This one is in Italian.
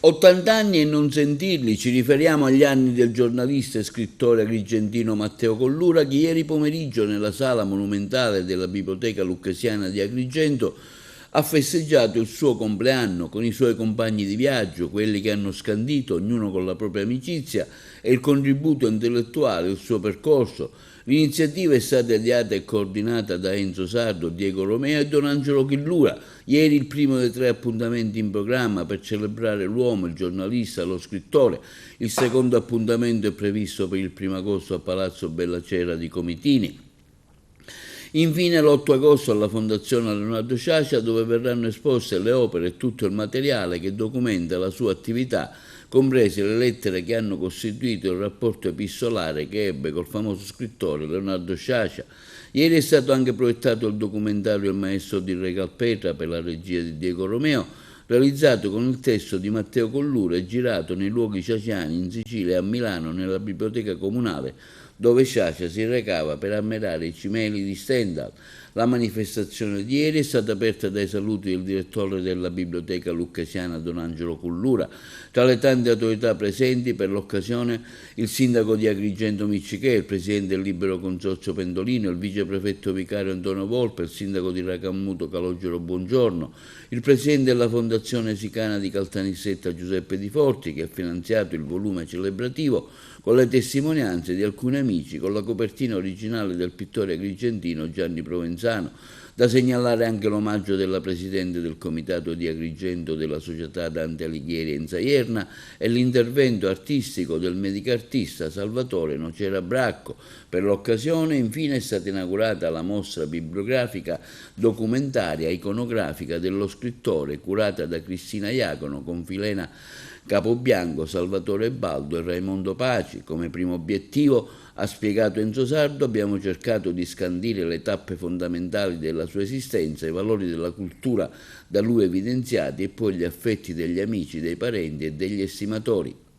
80 anni e non sentirli, ci riferiamo agli anni del giornalista e scrittore agrigentino Matteo Collura, che ieri pomeriggio nella sala monumentale della Biblioteca Lucchesiana di Agrigento ha festeggiato il suo compleanno con i suoi compagni di viaggio, quelli che hanno scandito, ognuno con la propria amicizia, e il contributo intellettuale, il suo percorso. L'iniziativa è stata ideata e coordinata da Enzo Sardo, Diego Romeo e Don Angelo Chillura. Ieri il primo dei 3 appuntamenti in programma per celebrare l'uomo, il giornalista, lo scrittore. Il secondo appuntamento è previsto per il 1° agosto a Palazzo Bella Cera di Comitini. Infine l'8 agosto alla Fondazione Leonardo Sciascia, dove verranno esposte le opere e tutto il materiale che documenta la sua attività, comprese le lettere che hanno costituito il rapporto epistolare che ebbe col famoso scrittore Leonardo Sciascia. Ieri è stato anche proiettato il documentario Il maestro di Re Calpetra per la regia di Diego Romeo, realizzato con il testo di Matteo Collura e girato nei luoghi sciasciani in Sicilia e a Milano nella biblioteca comunale, dove Sciascia si recava per ammirare i cimeli di Stendhal. La manifestazione di ieri è stata aperta dai saluti del direttore della Biblioteca Lucchesiana Don Angelo Collura. Tra le tante autorità presenti per l'occasione il sindaco di Agrigento Miccichè, il presidente del Libero Consorzio Pendolino, il viceprefetto vicario Antonio Volpe, il sindaco di Racammuto Calogero Buongiorno, il presidente della Fondazione Sicana di Caltanissetta Giuseppe Di Forti, che ha finanziato il volume celebrativo con le testimonianze di alcuni amici, con la copertina originale del pittore agrigentino Gianni Provenzano. Da segnalare anche l'omaggio della presidente del comitato di Agrigento della società Dante Alighieri Enza Ierna e l'intervento artistico del medicartista Salvatore Nocera Bracco. Per l'occasione infine è stata inaugurata la mostra bibliografica documentaria iconografica dello scrittore, curata da Cristina Iacono con Filena Capobianco, Salvatore Baldo e Raimondo Paci. Come primo obiettivo, ha spiegato Enzo Sardo, abbiamo cercato di scandire le tappe fondamentali della sua esistenza, i valori della cultura da lui evidenziati e poi gli affetti degli amici, dei parenti e degli estimatori.